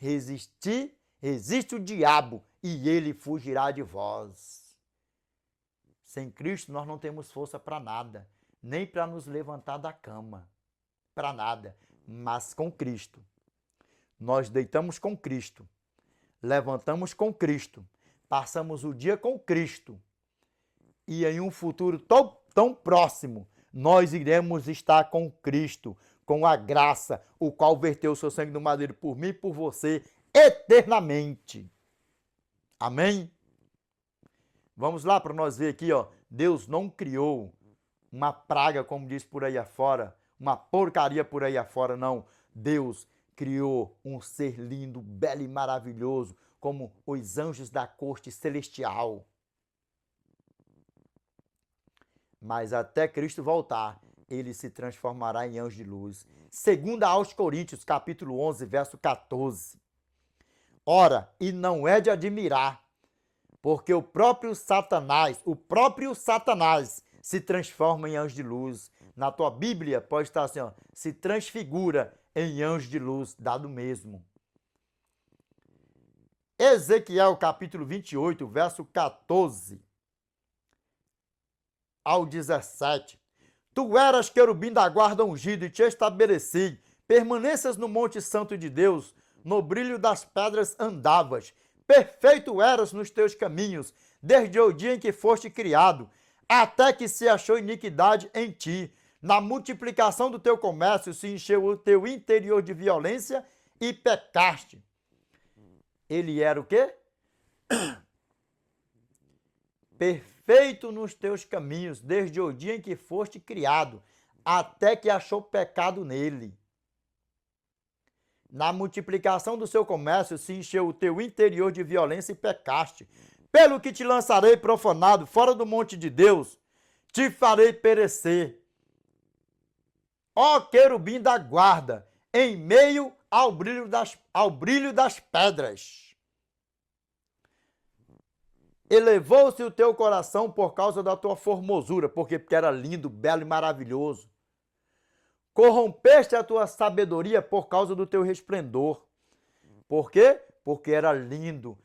resiste o diabo e ele fugirá de vós. Sem Cristo nós não temos força para nada, nem para nos levantar da cama, para nada. Mas com Cristo, nós deitamos com Cristo, levantamos com Cristo, passamos o dia com Cristo e em um futuro tão próximo, nós iremos estar com Cristo, com a graça, o qual verteu o seu sangue no madeiro por mim e por você, eternamente. Amém? Vamos lá para nós ver aqui, ó. Deus não criou uma praga, como diz por aí afora, uma porcaria por aí afora, não. Deus criou um ser lindo, belo e maravilhoso, como os anjos da corte celestial. Mas até Cristo voltar, ele se transformará em anjo de luz. Segundo aos Coríntios, capítulo 11, verso 14. Ora, e não é de admirar, porque o próprio Satanás se transforma em anjo de luz. Na tua Bíblia pode estar assim, ó, se transfigura em anjo de luz, dado mesmo. Ezequiel, capítulo 28, verso 14 ao 17. Tu eras querubim da guarda ungido e te estabeleci, permaneças no monte santo de Deus, no brilho das pedras andavas, perfeito eras nos teus caminhos, desde o dia em que foste criado, até que se achou iniquidade em ti. Na multiplicação do teu comércio se encheu o teu interior de violência e pecaste. Ele era o quê? Perfeito nos teus caminhos, desde o dia em que foste criado, até que achou pecado nele. Na multiplicação do seu comércio se encheu o teu interior de violência e pecaste. Pelo que te lançarei profanado fora do monte de Deus, te farei perecer. Ó querubim da guarda, em meio ao brilho das pedras. Elevou-se o teu coração por causa da tua formosura, porque era lindo, belo e maravilhoso. Corrompeste a tua sabedoria por causa do teu resplendor. Por quê? Porque era lindo.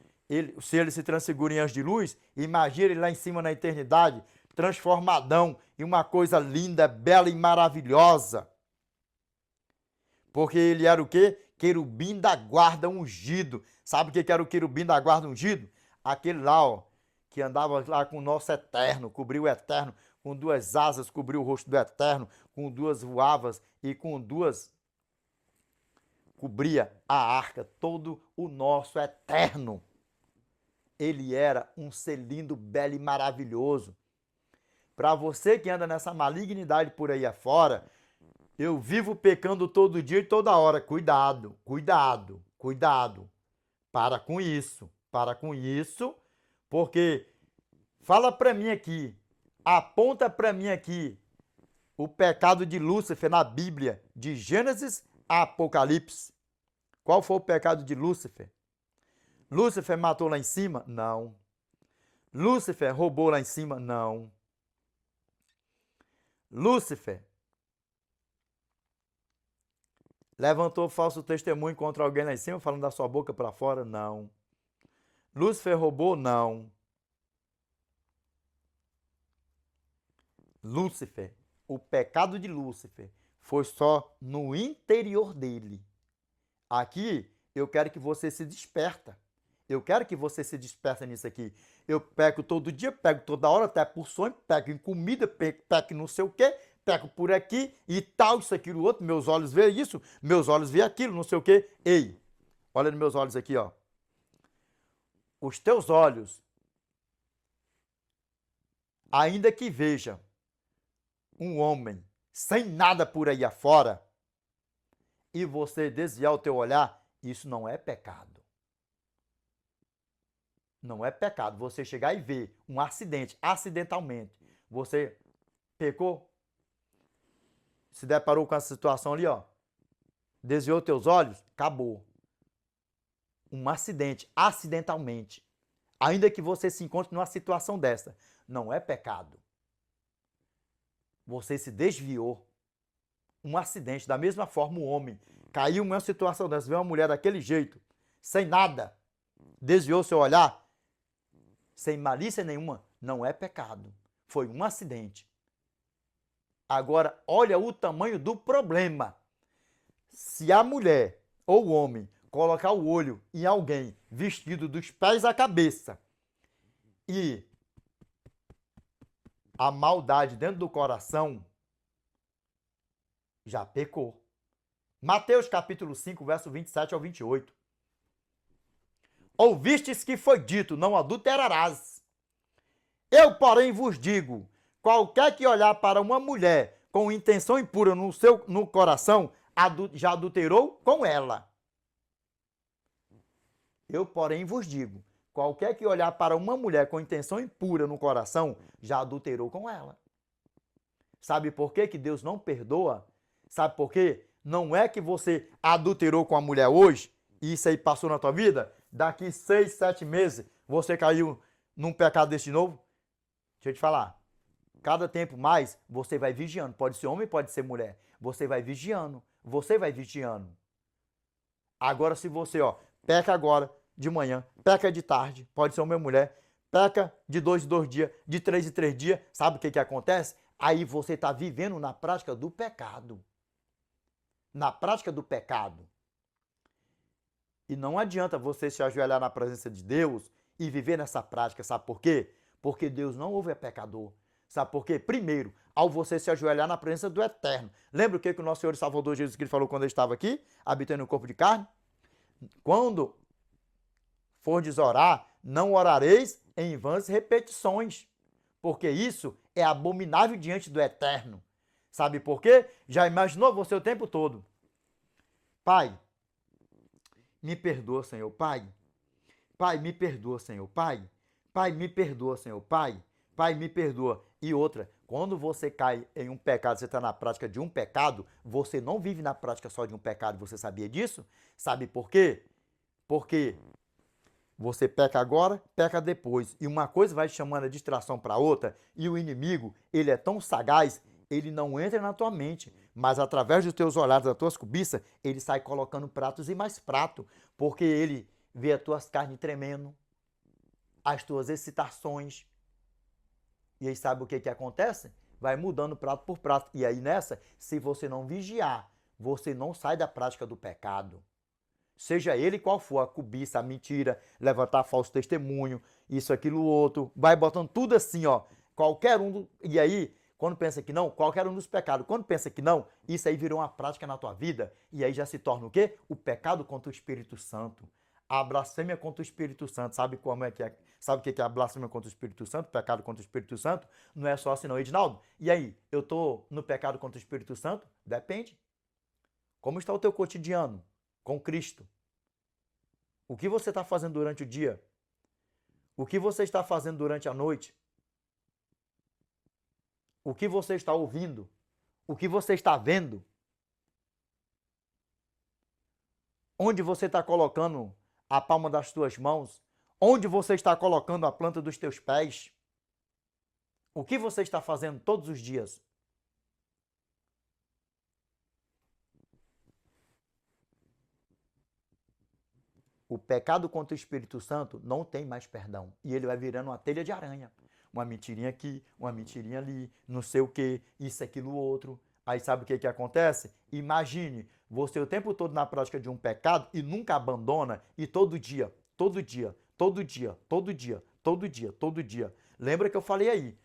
Se ele se transfigura em anjo de luz, imagina ele lá em cima na eternidade, transformadão em uma coisa linda, bela e maravilhosa. Porque ele era o quê? Querubim da guarda ungido. Sabe o que era o querubim da guarda ungido? Aquele lá, ó, que andava lá com o nosso eterno, cobriu o eterno, com duas asas cobriu o rosto do eterno, com duas voava e com duas cobria a arca, todo o nosso eterno. Ele era um ser lindo, belo e maravilhoso. Para você que anda nessa malignidade por aí afora, eu vivo pecando todo dia e toda hora. Cuidado, cuidado, cuidado. Para com isso, porque fala para mim aqui, aponta para mim aqui o pecado de Lúcifer na Bíblia, de Gênesis a Apocalipse. Qual foi o pecado de Lúcifer? Lúcifer matou lá em cima? Não. Lúcifer roubou lá em cima? Não. Lúcifer levantou falso testemunho contra alguém lá em cima, falando da sua boca para fora? Não. Lúcifer roubou? Não. Lúcifer, o pecado de Lúcifer foi só no interior dele. Aqui, eu quero que você se desperta. Eu quero que você se desperta nisso aqui. Eu pego todo dia, pego toda hora, até por sonho, pego em comida, pego em não sei o quê, pego por aqui e tal, isso, aquilo, outro. Meus olhos veem isso, meus olhos veem aquilo, não sei o quê. Ei, olha nos meus olhos aqui, ó. Os teus olhos, ainda que vejam um homem sem nada por aí afora e você desviar o teu olhar, isso não é pecado. Não é pecado você chegar e ver um acidente, acidentalmente. Você pecou, se deparou com essa situação ali, ó, desviou teus olhos, acabou. Um acidente, acidentalmente. Ainda que você se encontre numa situação dessa, não é pecado. Você se desviou. Um acidente, da mesma forma o homem caiu em uma situação dessa, vê uma mulher daquele jeito, sem nada, desviou seu olhar, sem malícia nenhuma, não é pecado. Foi um acidente. Agora, olha o tamanho do problema. Se a mulher ou o homem colocar o olho em alguém vestido dos pés à cabeça e a maldade dentro do coração, já pecou. Mateus capítulo 5, verso 27 ao 28. Ouvistes que foi dito, não adulterarás. Eu, porém, vos digo, qualquer que olhar para uma mulher com intenção impura no coração, já adulterou com ela. Eu, porém, vos digo, qualquer que olhar para uma mulher com intenção impura no coração, já adulterou com ela. Sabe por quê que Deus não perdoa? Sabe por quê? Não é que você adulterou com a mulher hoje, e isso aí passou na tua vida, daqui 6, 7 meses você caiu num pecado desse de novo. Deixa eu te falar. Cada tempo mais você vai vigiando. Pode ser homem, pode ser mulher. Você vai vigiando. Você vai vigiando. Agora se você, peca agora de manhã, peca de tarde, pode ser homem ou mulher, peca de 2 em 2 dias, de 3 em 3 dias, sabe o que acontece? Aí você está vivendo na prática do pecado. Na prática do pecado. E não adianta você se ajoelhar na presença de Deus e viver nessa prática, sabe por quê? Porque Deus não ouve a pecador. Sabe por quê? Primeiro, ao você se ajoelhar na presença do Eterno. Lembra o que o nosso Senhor e Salvador Jesus Cristo falou quando ele estava aqui, habitando no corpo de carne? Quando fordes orar, não orareis em vãs repetições, porque isso é abominável diante do Eterno. Sabe por quê? Já imaginou você o tempo todo? Pai, me perdoa, Senhor, Pai. Pai, me perdoa, Senhor, Pai. Pai, me perdoa, Senhor, Pai. Pai, me perdoa. E outra, quando você cai em um pecado, você está na prática de um pecado, você não vive na prática só de um pecado, você sabia disso? Sabe por quê? Porque você peca agora, peca depois. E uma coisa vai chamando a distração para outra, e o inimigo, ele é tão sagaz, ele não entra na tua mente, mas através dos teus olhares, das tuas cobiças, ele sai colocando pratos e mais prato, porque ele vê as tuas carnes tremendo, as tuas excitações. E aí sabe o que acontece? Vai mudando prato por prato. E aí nessa, se você não vigiar, você não sai da prática do pecado. Seja ele qual for, a cobiça, a mentira, levantar falso testemunho, isso, aquilo, outro. Vai botando tudo assim, qualquer um. E aí, quando pensa que não, qualquer um dos pecados. Quando pensa que não, isso aí virou uma prática na tua vida. E aí já se torna o quê? O pecado contra o Espírito Santo. A blasfêmia contra o Espírito Santo. Sabe como é que é? Sabe o que é a blasfêmia contra o Espírito Santo? Pecado contra o Espírito Santo? Não é só assim não, Edinaldo. E aí, eu tô no pecado contra o Espírito Santo? Depende. Como está o teu cotidiano com Cristo? O que você está fazendo durante o dia? O que você está fazendo durante a noite? O que você está ouvindo? O que você está vendo? Onde você está colocando a palma das tuas mãos? Onde você está colocando a planta dos teus pés? O que você está fazendo todos os dias? O pecado contra o Espírito Santo não tem mais perdão. E ele vai virando uma telha de aranha. Uma mentirinha aqui, uma mentirinha ali, não sei o que, isso, aquilo, outro. Aí sabe o que acontece? Imagine você o tempo todo na prática de um pecado e nunca abandona e todo dia, todo dia, todo dia, todo dia, todo dia, todo dia. Lembra que eu falei aí?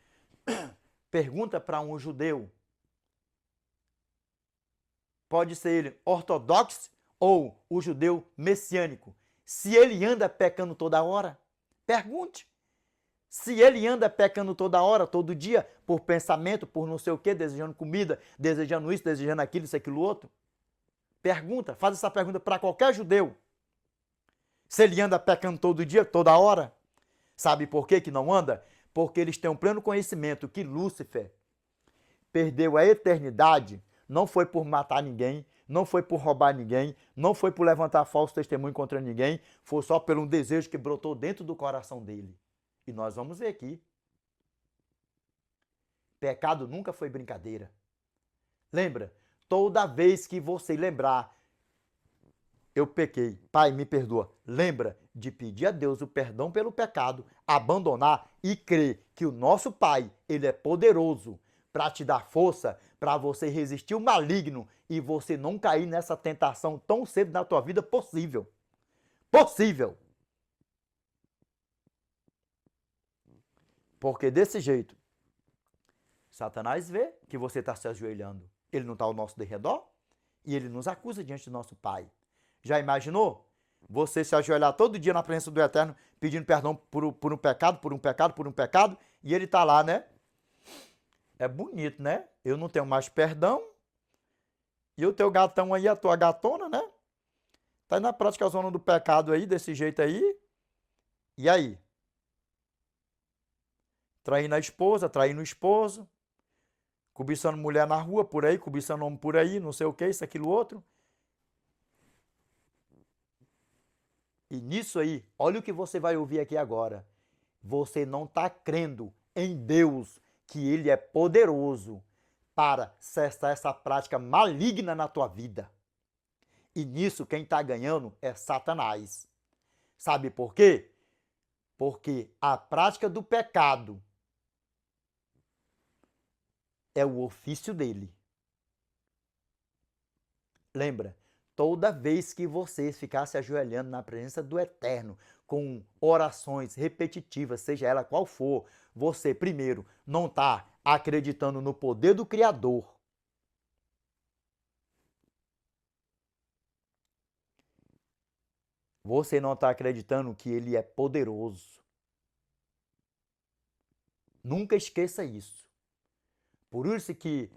Pergunta para um judeu. Pode ser ele ortodoxo ou o judeu messiânico. Se ele anda pecando toda hora, pergunte. Se ele anda pecando toda hora, todo dia, por pensamento, por não sei o quê, desejando comida, desejando isso, desejando aquilo, isso, aquilo, outro. Pergunta, faz essa pergunta para qualquer judeu. Se ele anda pecando todo dia, toda hora. Sabe por quê que não anda? Porque eles têm um pleno conhecimento que Lúcifer perdeu a eternidade, não foi por matar ninguém, não foi por roubar ninguém, não foi por levantar falso testemunho contra ninguém, foi só por um desejo que brotou dentro do coração dele. E nós vamos ver aqui. Pecado nunca foi brincadeira. Lembra? Toda vez que você lembrar eu pequei. Pai, me perdoa. Lembra de pedir a Deus o perdão pelo pecado, abandonar e crer que o nosso Pai, ele é poderoso para te dar força, para você resistir o maligno e você não cair nessa tentação tão cedo na tua vida possível. Possível. Porque desse jeito, Satanás vê que você está se ajoelhando. Ele não está ao nosso derredor e ele nos acusa diante do nosso Pai. Já imaginou? Você se ajoelhar todo dia na presença do Eterno, pedindo perdão por um pecado, e ele está lá, né? É bonito, né? Eu não tenho mais perdão, e o teu gatão aí, a tua gatona, né? Tá aí na prática a zona do pecado aí, desse jeito aí. E aí? Traindo a esposa, traindo o esposo, cobiçando mulher na rua, por aí, cobiçando homem por aí, não sei o que, isso, aquilo, outro. E nisso aí, olha o que você vai ouvir aqui agora. Você não está crendo em Deus, que Ele é poderoso para cessar essa prática maligna na tua vida. E nisso quem está ganhando é Satanás. Sabe por quê? Porque a prática do pecado é o ofício dele. Lembra? Toda vez que você ficar se ajoelhando na presença do Eterno, com orações repetitivas, seja ela qual for, você, primeiro, não está acreditando no poder do Criador. Você não está acreditando que Ele é poderoso. Nunca esqueça isso. Por isso que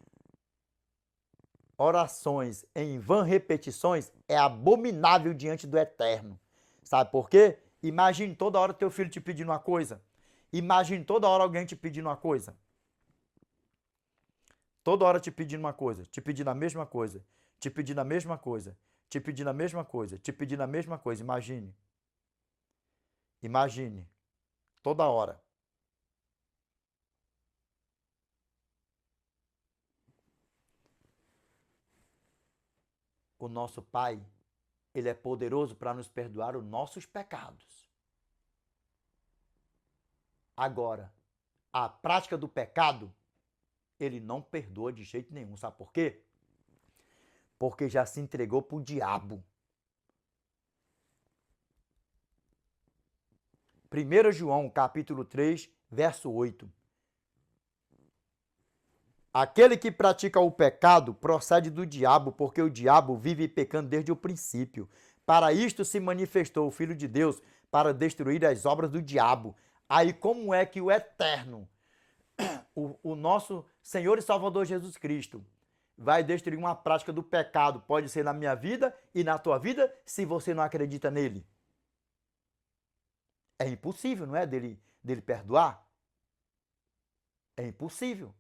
orações em vã repetições é abominável diante do Eterno. Sabe por quê? Imagine toda hora teu filho te pedindo uma coisa. Imagine toda hora alguém te pedindo uma coisa. Toda hora te pedindo uma coisa, te pedindo a mesma coisa, te pedindo a mesma coisa, te pedindo a mesma coisa, te pedindo a mesma coisa. Imagine. Imagine. Toda hora. O nosso Pai, Ele é poderoso para nos perdoar os nossos pecados. Agora, a prática do pecado, Ele não perdoa de jeito nenhum. Sabe por quê? Porque já se entregou para o diabo. 1 João, capítulo 3, verso 8. Aquele que pratica o pecado procede do diabo, porque o diabo vive pecando desde o princípio. Para isto se manifestou o Filho de Deus, para destruir as obras do diabo. Aí como é que o Eterno, o nosso Senhor e Salvador Jesus Cristo, vai destruir uma prática do pecado? Pode ser na minha vida e na tua vida, se você não acredita nele. É impossível, não é? Dele perdoar? É impossível.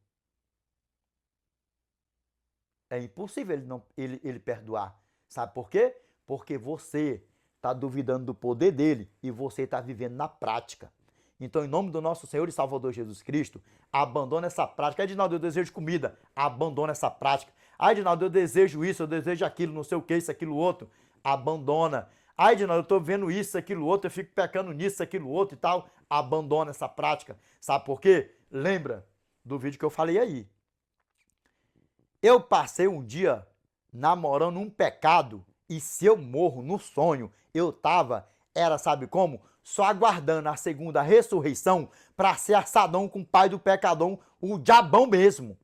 É impossível ele perdoar. Sabe por quê? Porque você está duvidando do poder dele e você está vivendo na prática. Então, em nome do nosso Senhor e Salvador Jesus Cristo, abandona essa prática. Edinaldo, eu desejo comida. Abandona essa prática. Edinaldo, eu desejo isso, eu desejo aquilo, não sei o que, isso, aquilo, outro. Abandona. Edinaldo, eu estou vendo isso, aquilo, outro, eu fico pecando nisso, aquilo, outro e tal. Abandona essa prática. Sabe por quê? Lembra do vídeo que eu falei aí. Eu passei um dia namorando um pecado e se eu morro no sonho, sabe como? Só aguardando a segunda ressurreição para ser assadão com o pai do pecador, o diabão mesmo.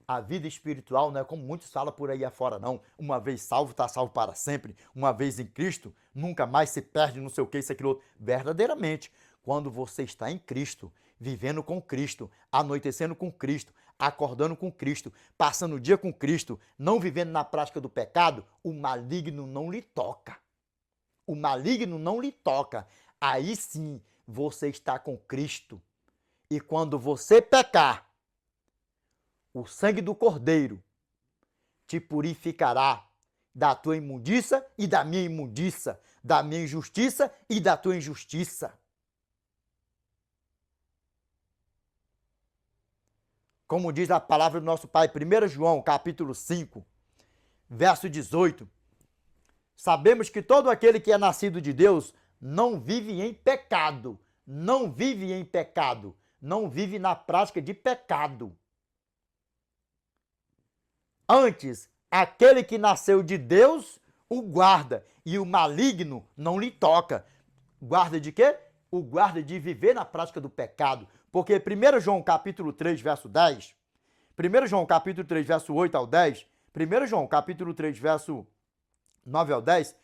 A vida espiritual não é como muitos falam por aí afora, não. Uma vez salvo, está salvo para sempre. Uma vez em Cristo, nunca mais se perde, não sei o que, isso, aquilo outro. Verdadeiramente, quando você está em Cristo, vivendo com Cristo, anoitecendo com Cristo, acordando com Cristo, passando o dia com Cristo, não vivendo na prática do pecado, o maligno não lhe toca. O maligno não lhe toca. Aí sim, você está com Cristo. E quando você pecar, o sangue do Cordeiro te purificará da tua imundícia e da minha imundícia, da minha injustiça e da tua injustiça. Como diz a palavra do nosso Pai, 1 João, capítulo 5, verso 18. Sabemos que todo aquele que é nascido de Deus não vive em pecado. Não vive em pecado. Não vive na prática de pecado. Antes, aquele que nasceu de Deus o guarda, e o maligno não lhe toca. Guarda de quê? O guarda de viver na prática do pecado. Porque 1 João capítulo 3, verso 10, 1 João capítulo 3, verso 8 ao 10, 1 João capítulo 3, verso 9 ao 10,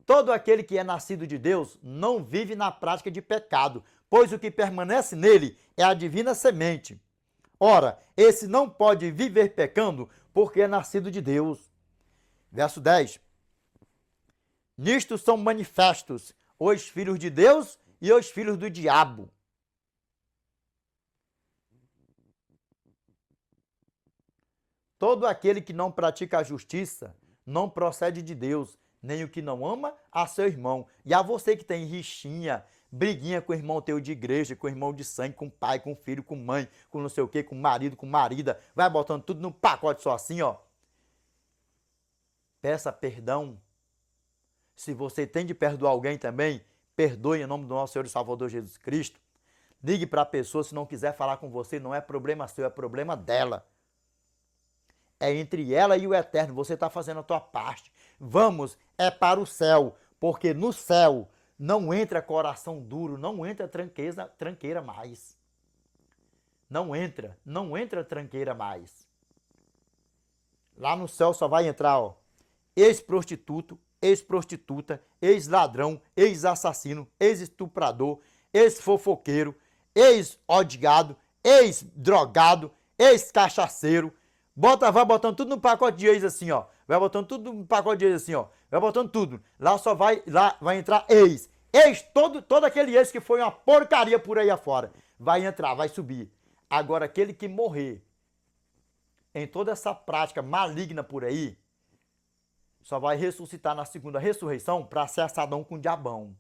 todo aquele que é nascido de Deus não vive na prática de pecado, pois o que permanece nele é a divina semente. Ora, esse não pode viver pecando porque é nascido de Deus. Verso 10. Nisto são manifestos os filhos de Deus e os filhos do diabo. Todo aquele que não pratica a justiça não procede de Deus, nem o que não ama a seu irmão. E a você que tem rixinha, briguinha com o irmão teu de igreja, com o irmão de sangue, com o pai, com o filho, com mãe, com não sei o quê, com marido, com marida, vai botando tudo num pacote só assim, ó. Peça perdão. Se você tem de perdoar alguém também, perdoe em nome do nosso Senhor e Salvador Jesus Cristo. Ligue para a pessoa, se não quiser falar com você, não é problema seu, é problema dela. É entre ela e o eterno, você está fazendo a tua parte. Vamos, é para o céu, porque no céu não entra coração duro, não entra tranqueira mais. Não entra tranqueira mais. Lá no céu só vai entrar, ó, ex-prostituto, ex-prostituta, ex-ladrão, ex-assassino, ex-estuprador, ex-fofoqueiro, ex-odiado, ex-drogado, ex-cachaceiro. Vai botando tudo no pacote de ex assim, ó. Vai botando tudo no pacote de ex assim, ó. Vai botando tudo. Lá vai entrar ex. Todo aquele ex que foi uma porcaria por aí afora. Vai entrar, vai subir. Agora, aquele que morrer em toda essa prática maligna por aí, só vai ressuscitar na segunda ressurreição para ser assadão com o diabão.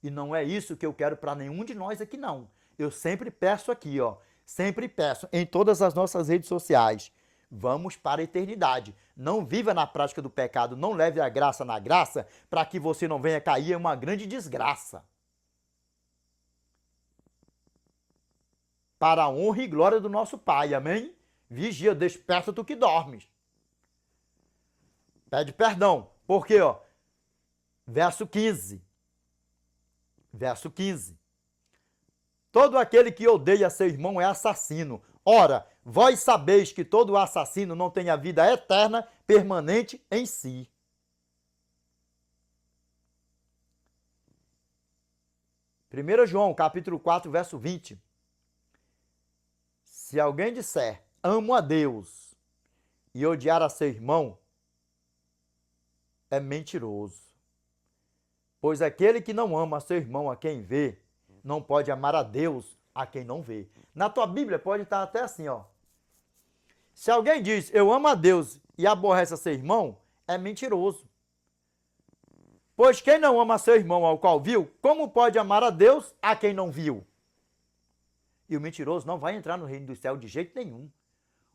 E não é isso que eu quero para nenhum de nós aqui, não. Eu sempre peço aqui, ó. Sempre peço em todas as nossas redes sociais. Vamos para a eternidade. Não viva na prática do pecado. Não leve a graça na graça para que você não venha cair em uma grande desgraça. Para a honra e glória do nosso Pai. Amém? Vigia, desperta tu que dormes. Pede perdão. Por quê, ó? Verso 15. Verso 15. Todo aquele que odeia seu irmão é assassino. Ora, vós sabeis que todo assassino não tem a vida eterna, permanente em si. Primeiro João, capítulo 4, verso 20. Se alguém disser, amo a Deus, e odiar a seu irmão, é mentiroso. Pois aquele que não ama a seu irmão a quem vê, não pode amar a Deus a quem não vê. Na tua Bíblia pode estar até assim, ó. Se alguém diz, eu amo a Deus e aborrece a seu irmão, é mentiroso. Pois quem não ama seu irmão ao qual viu, como pode amar a Deus a quem não viu? E o mentiroso não vai entrar no reino do céu de jeito nenhum.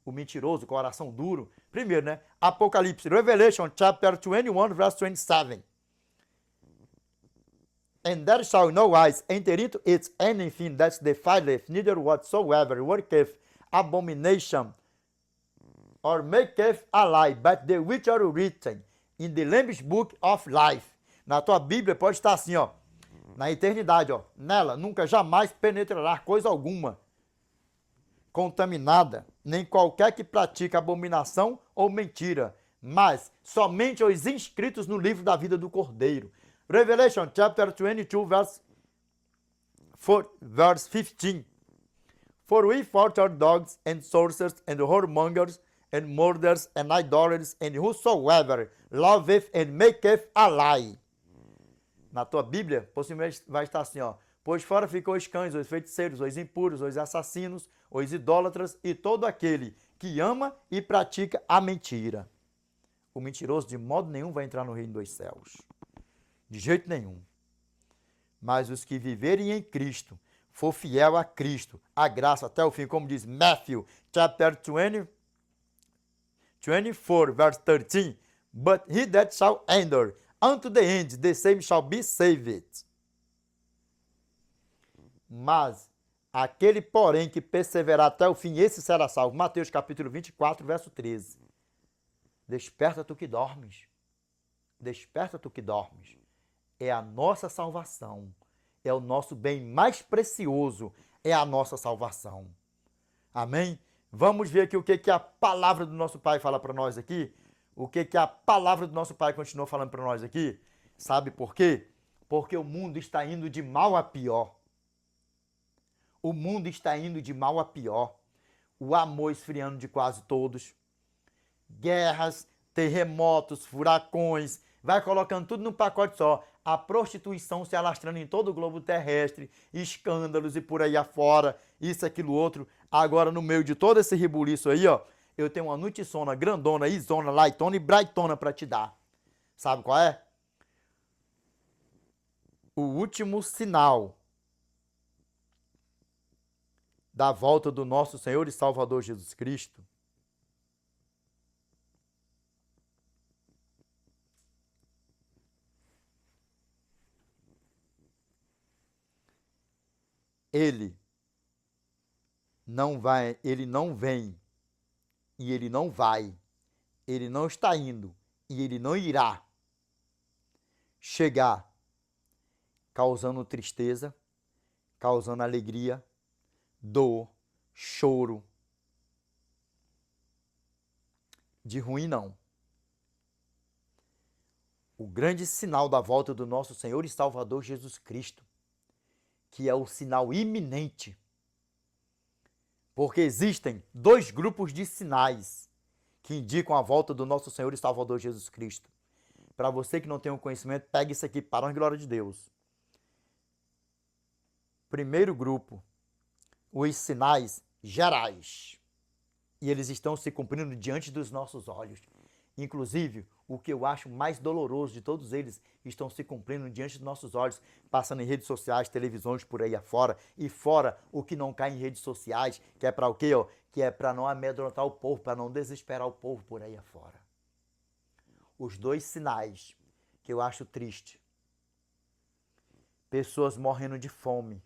O mentiroso, coração duro. Primeiro, né? Apocalipse, Revelation, chapter 21, verse 27. And there shall no wise enter into it anything that defileth, neither whatsoever worketh abomination, or maketh a lie, but the which are written in the Lamb's book of life. Na tua Bíblia pode estar assim, ó. Na eternidade, ó. Nela nunca jamais penetrará coisa alguma contaminada, nem qualquer que pratique abominação ou mentira, mas somente os inscritos no livro da vida do Cordeiro. Revelation chapter 22, verse 15. For we fought our dogs and sorcerers and whoremongers and murderers and idolaters and whosoever loveth and maketh a lie. Na tua Bíblia, possivelmente vai estar assim, ó. Pois fora ficou os cães, os feiticeiros, os impuros, os assassinos, os idólatras e todo aquele que ama e pratica a mentira. O mentiroso de modo nenhum vai entrar no reino dos céus. De jeito nenhum. Mas os que viverem em Cristo, for fiel a Cristo, a graça até o fim, como diz Matthew, chapter 20, 24, verse 13. But he that shall endure unto the end, the same shall be saved. Mas aquele, porém, que perseverar até o fim, esse será salvo. Mateus capítulo 24, verso 13. Desperta tu que dormes. Desperta tu que dormes. É a nossa salvação. É o nosso bem mais precioso. É a nossa salvação. Amém? Vamos ver aqui o que a palavra do nosso Pai fala para nós aqui. O que a palavra do nosso Pai continua falando para nós aqui. Sabe por quê? Porque o mundo está indo de mal a pior. O mundo está indo de mal a pior. O amor esfriando de quase todos. Guerras, terremotos, furacões, vai colocando tudo num pacote só. A prostituição se alastrando em todo o globo terrestre, escândalos e por aí afora, isso, aquilo, outro. Agora, no meio de todo esse rebuliço aí, ó, eu tenho uma notiçona grandona, isona, lightona e brightona para te dar. Sabe qual é? O último sinal da volta do nosso Senhor e Salvador Jesus Cristo ele não vem e ele não vai, ele não está indo e ele não irá chegar causando tristeza, causando alegria, dor, choro. De ruim não. O grande sinal da volta do nosso Senhor e Salvador Jesus Cristo, que é o sinal iminente. Porque existem dois grupos de sinais que indicam a volta do nosso Senhor e Salvador Jesus Cristo. Para você que não tem o conhecimento, pegue isso aqui para a glória de Deus. Primeiro grupo, os sinais gerais. E eles estão se cumprindo diante dos nossos olhos. Inclusive, o que eu acho mais doloroso de todos eles estão se cumprindo diante dos nossos olhos, passando em redes sociais, televisões por aí afora, e fora o que não cai em redes sociais, que é para o quê? Que é para não amedrontar o povo, para não desesperar o povo por aí afora. Os dois sinais que eu acho triste. Pessoas morrendo de fome.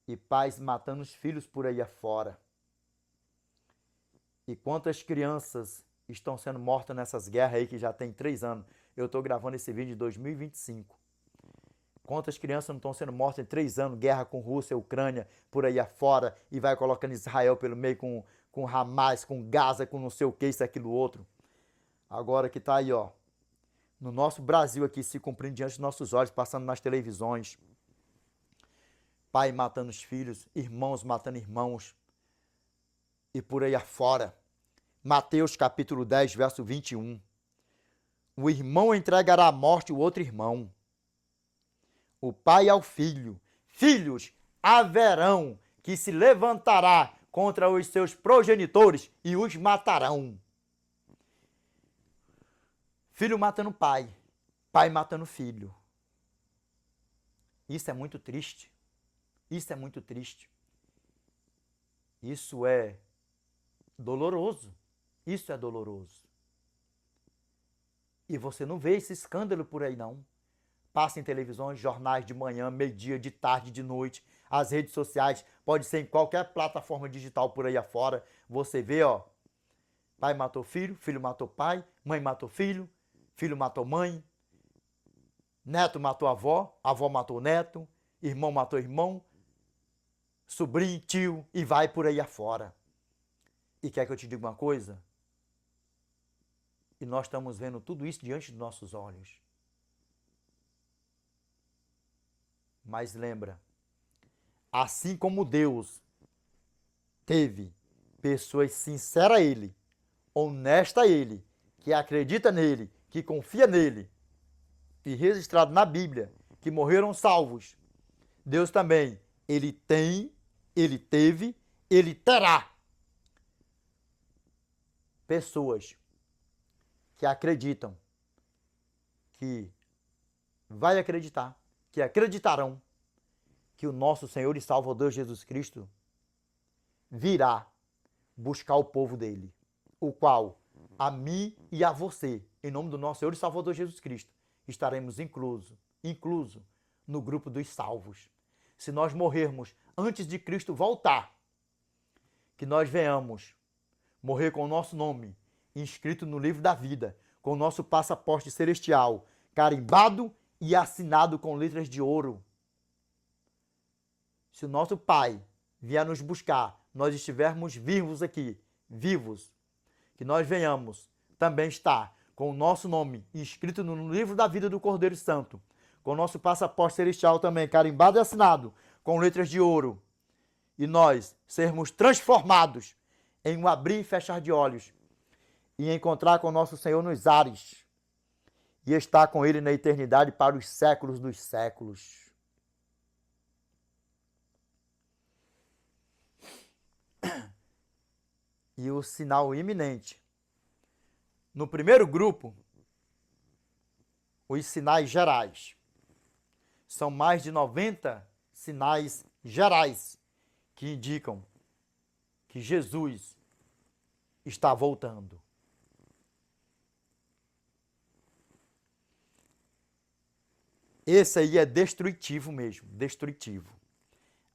E pais matando os filhos por aí afora. E quantas crianças estão sendo mortas nessas guerras aí que já tem 3 anos. Eu estou gravando esse vídeo em 2025. Quantas crianças não estão sendo mortas em 3 anos, guerra com Rússia, Ucrânia, por aí afora, e vai colocando Israel pelo meio com Hamas, com Gaza, com não sei o que, isso, aquilo, outro. Agora que está aí, ó, no nosso Brasil aqui, se cumprindo diante dos nossos olhos, passando nas televisões. Pai matando os filhos, irmãos matando irmãos, e por aí afora. Mateus capítulo 10, verso 21. O irmão entregará à morte o outro irmão. O pai ao filho. Filhos haverão que se levantará contra os seus progenitores e os matarão. Filho matando pai. Pai matando filho. Isso é muito triste. Isso é muito triste. Isso é doloroso. Isso é doloroso. E você não vê esse escândalo por aí, não. Passa em televisões, jornais de manhã, meio-dia, de tarde, de noite. As redes sociais, pode ser em qualquer plataforma digital por aí afora. Você vê, ó. Pai matou filho, filho matou pai, mãe matou filho, filho matou mãe. Neto matou avó, avó matou neto, irmão matou irmão, sobrinho, tio, e vai por aí afora. E quer que eu te diga uma coisa? E nós estamos vendo tudo isso diante dos nossos olhos. Mas lembra, assim como Deus teve pessoas sinceras a Ele, honestas a Ele, que acredita nele, que confia nele, e registrado na Bíblia, que morreram salvos, Deus também, Ele tem, Ele teve, Ele terá pessoas que acreditam, que vai acreditar, que acreditarão que o nosso Senhor e Salvador Jesus Cristo virá buscar o povo dele, o qual a mim e a você, em nome do nosso Senhor e Salvador Jesus Cristo, estaremos incluso no grupo dos salvos. Se nós morrermos antes de Cristo voltar, que nós venhamos morrer com o nosso nome inscrito no livro da vida, com o nosso passaporte celestial, carimbado e assinado com letras de ouro. Se o nosso Pai vier nos buscar, nós estivermos vivos aqui, vivos, que nós venhamos também estar com o nosso nome inscrito no livro da vida do Cordeiro Santo, com o nosso passaporte celestial também carimbado e assinado com letras de ouro, e nós sermos transformados em um abrir e fechar de olhos e encontrar com o nosso Senhor nos ares e estar com Ele na eternidade para os séculos dos séculos. E o sinal iminente. No primeiro grupo, os sinais gerais. São mais de 90 sinais gerais que indicam que Jesus está voltando. Esse aí é destrutivo mesmo, destrutivo.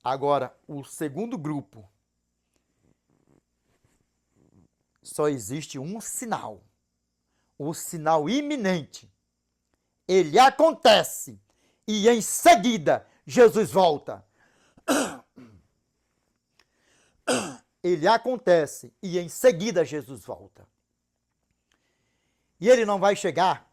Agora, o segundo grupo, só existe um sinal, o sinal iminente. Ele acontece e em seguida Jesus volta. Ele acontece e em seguida Jesus volta. E ele não vai chegar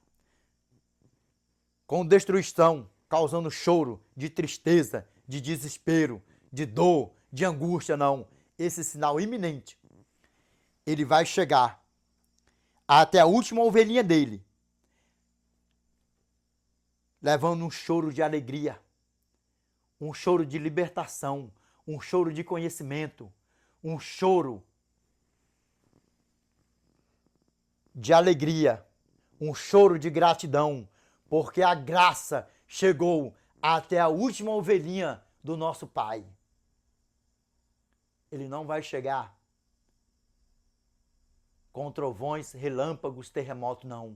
com destruição, causando choro, de tristeza, de desespero, de dor, de angústia, não. Esse sinal iminente, ele vai chegar até a última ovelhinha dele, levando um choro de alegria, um choro de libertação, um choro de conhecimento, um choro de alegria, um choro de gratidão, porque a graça chegou até a última ovelhinha do nosso Pai. Ele não vai chegar com trovões, relâmpagos, terremotos, não.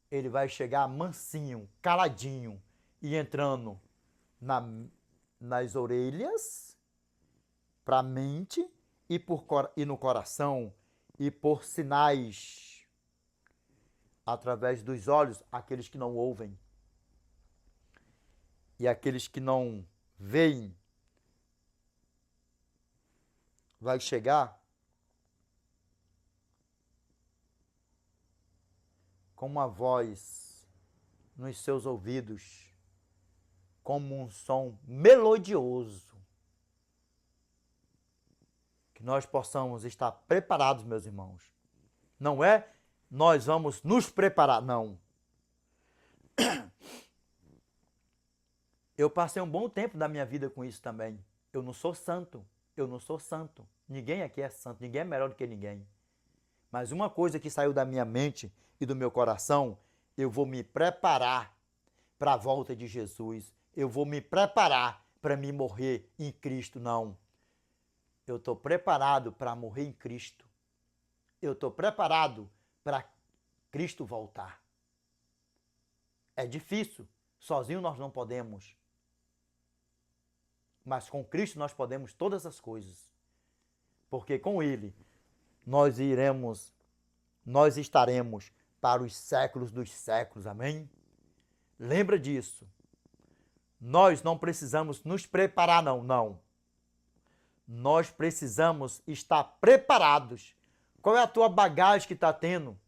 Ele vai chegar mansinho, caladinho e entrando nas orelhas, para a mente e no coração, e por sinais através dos olhos, aqueles que não ouvem e aqueles que não veem. Vai chegar com uma voz nos seus ouvidos, como um som melodioso. Que nós possamos estar preparados, meus irmãos. Não é nós vamos nos preparar, não. Eu passei um bom tempo da minha vida com isso também. Eu não sou santo. Ninguém aqui é santo, ninguém é melhor do que ninguém. Mas uma coisa que saiu da minha mente e do meu coração, eu vou me preparar para a volta de Jesus. Eu vou me preparar para me morrer em Cristo, não. Eu estou preparado para morrer em Cristo. Eu estou preparado para Cristo voltar. É difícil. Sozinho nós não podemos. Mas com Cristo nós podemos todas as coisas. Porque com Ele nós estaremos para os séculos dos séculos. Amém? Lembra disso. Nós não precisamos nos preparar, não. Nós precisamos estar preparados. Qual é a tua bagagem que está tendo?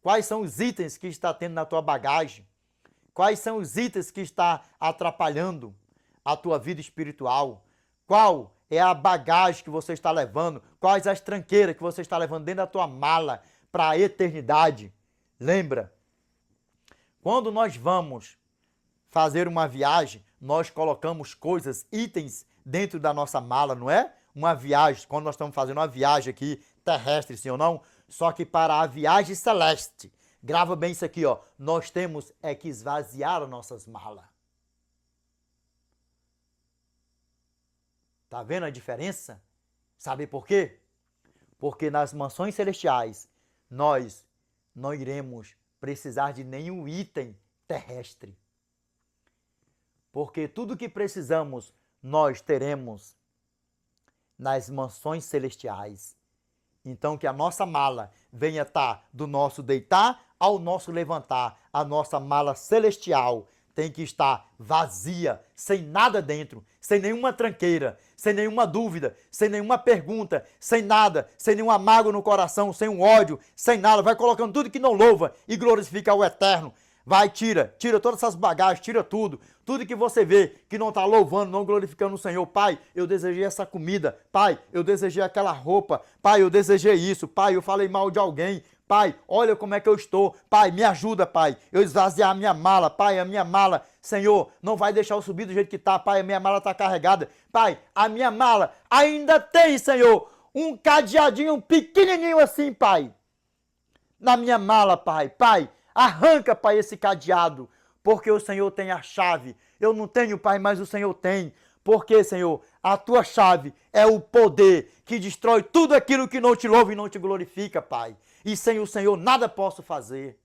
Quais são os itens que está tendo na tua bagagem? Quais são os itens que está atrapalhando a tua vida espiritual? Qual é a bagagem que você está levando? Quais as tranqueiras que você está levando dentro da tua mala para a eternidade? Lembra? Quando nós vamos fazer uma viagem, nós colocamos coisas, itens dentro da nossa mala, não é? Uma viagem, quando nós estamos fazendo uma viagem aqui, terrestre, sim ou não? Só que para a viagem celeste, grava bem isso aqui, ó. Nós temos que esvaziar as nossas malas. Tá vendo a diferença? Sabe por quê? Porque nas mansões celestiais nós não iremos precisar de nenhum item terrestre. Porque tudo que precisamos nós teremos nas mansões celestiais. Então que a nossa mala venha estar do nosso deitar ao nosso levantar. A nossa mala celestial tem que estar vazia, sem nada dentro, sem nenhuma tranqueira, sem nenhuma dúvida, sem nenhuma pergunta, sem nada, sem nenhuma mágoa no coração, sem um ódio, sem nada. Vai colocando tudo que não louva e glorifica o Eterno. Vai, tira todas essas bagagens, tira tudo que você vê que não está louvando, não glorificando o Senhor. Pai, eu desejei essa comida, Pai, eu desejei aquela roupa, Pai, eu desejei isso, Pai, eu falei mal de alguém, Pai, olha como é que eu estou, Pai, me ajuda, Pai, eu esvaziar a minha mala, Pai, a minha mala, Senhor, não vai deixar eu subir do jeito que está, Pai, a minha mala está carregada, Pai, a minha mala ainda tem, Senhor, um cadeadinho pequenininho assim, Pai, na minha mala, Pai, arranca, Pai, esse cadeado, porque o Senhor tem a chave. Eu não tenho, Pai, mas o Senhor tem. Porque, Senhor, a tua chave é o poder que destrói tudo aquilo que não te louva e não te glorifica, Pai. E sem o Senhor nada posso fazer.